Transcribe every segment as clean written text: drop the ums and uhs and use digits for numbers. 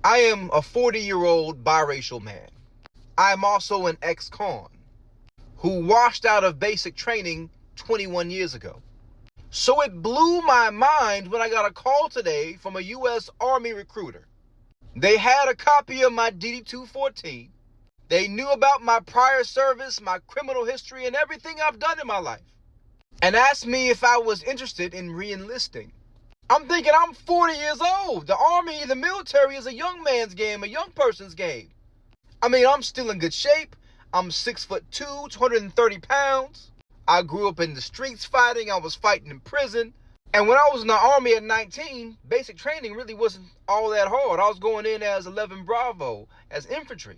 I am a 40-year-old biracial man. I am also an ex-con who washed out of basic training 21 years ago. So it blew my mind when I got a call today from a U.S. Army recruiter. They had a copy of my DD-214. They knew about my prior service, my criminal history, and everything I've done in my life, and asked me if I was interested in re-enlisting. I'm thinking I'm 40 years old. The Army, the military is a young man's game, a young person's game. I mean, I'm still in good shape. I'm 6'2", 230 pounds. I grew up in the streets fighting. I was fighting in prison. And when I was in the Army at 19, basic training really wasn't all that hard. I was going in as 11 Bravo, as infantry.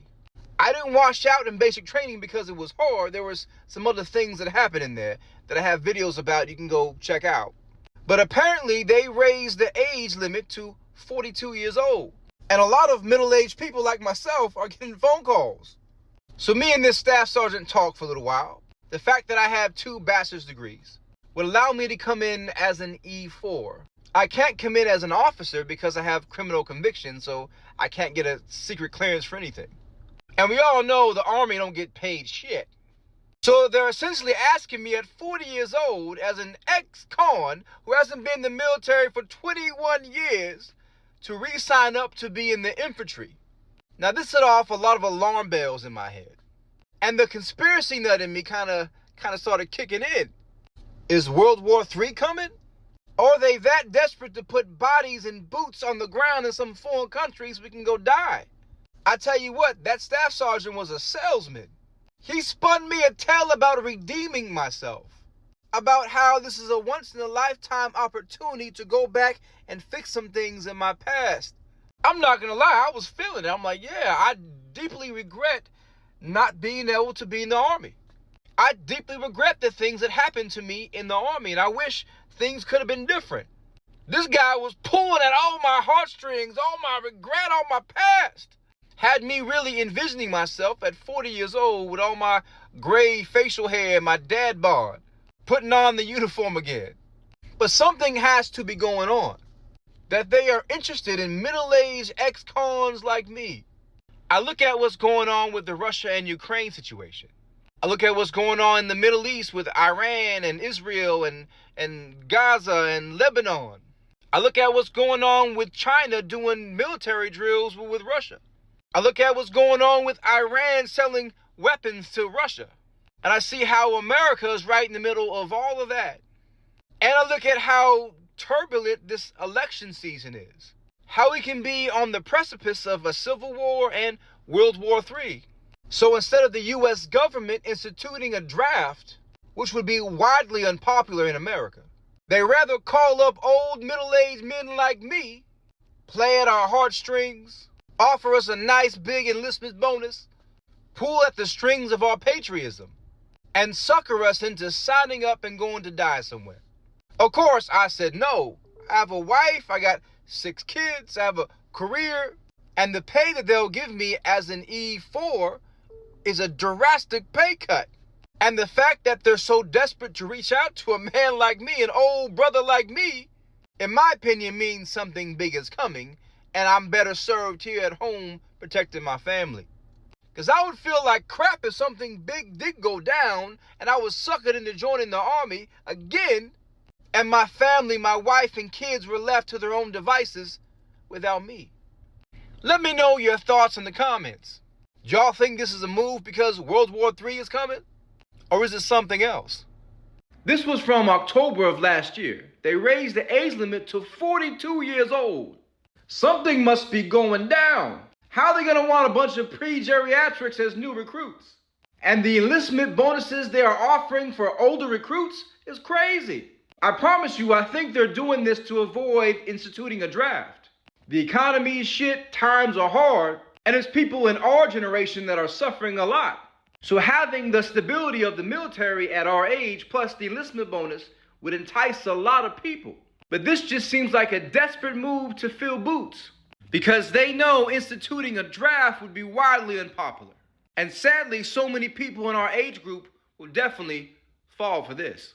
I didn't wash out in basic training because it was hard. There was some other things that happened in there that I have videos about you can go check out. But apparently they raised the age limit to 42 years old. And a lot of middle-aged people like myself are getting phone calls. So me and this staff sergeant talked for a little while. The fact that I have 2 bachelor's degrees would allow me to come in as an E4. I can't come in as an officer because I have criminal convictions, so I can't get a secret clearance for anything. And we all know the Army don't get paid shit. So they're essentially asking me at 40 years old, as an ex-con who hasn't been in the military for 21 years, to re-sign up to be in the infantry. Now this set off a lot of alarm bells in my head. And the conspiracy nut in me kind of started kicking in. Is World War III coming? Or are they that desperate to put bodies and boots on the ground in some foreign countries so we can go die? I tell you what, that staff sergeant was a salesman. He spun me a tale about redeeming myself, about how this is a once-in-a-lifetime opportunity to go back and fix some things in my past. I'm not going to lie, I was feeling it. I'm like, yeah, I deeply regret not being able to be in the Army. I deeply regret the things that happened to me in the Army, and I wish things could have been different. This guy was pulling at all my heartstrings, all my regret, all my past. Had me really envisioning myself at 40 years old with all my gray facial hair and my dad bod, putting on the uniform again. But something has to be going on, that they are interested in middle-aged ex-cons like me. I look at what's going on with the Russia and Ukraine situation. I look at what's going on in the Middle East with Iran and Israel and Gaza and Lebanon. I look at what's going on with China doing military drills with Russia. I look at what's going on with Iran selling weapons to Russia. And I see how America is right in the middle of all of that. And I look at how turbulent this election season is. How we can be on the precipice of a civil war and World War III. So instead of the U.S. government instituting a draft, which would be widely unpopular in America, they rather call up old middle-aged men like me, play at our heartstrings, offer us a nice big enlistment bonus, pull at the strings of our patriotism, and sucker us into signing up and going to die somewhere. Of course, I said no. I have a wife, I got 6 kids, I have a career, and the pay that they'll give me as an E4 is a drastic pay cut. And the fact that they're so desperate to reach out to a man like me, an old brother like me, in my opinion means something big is coming, and I'm better served here at home protecting my family. Because I would feel like crap if something big did go down and I was suckered into joining the Army again, and my family, my wife and kids were left to their own devices without me. Let me know your thoughts in the comments. Do y'all think this is a move because World War III is coming? Or is it something else? This was from October of last year. They raised the age limit to 42 years old. Something must be going down. How are they going to want a bunch of pre-geriatrics as new recruits? And the enlistment bonuses they are offering for older recruits is crazy. I promise you, I think they're doing this to avoid instituting a draft. The economy is shit, times are hard, and it's people in our generation that are suffering a lot. So having the stability of the military at our age plus the enlistment bonus would entice a lot of people. But this just seems like a desperate move to fill boots, because they know instituting a draft would be widely unpopular. And sadly, so many people in our age group will definitely fall for this.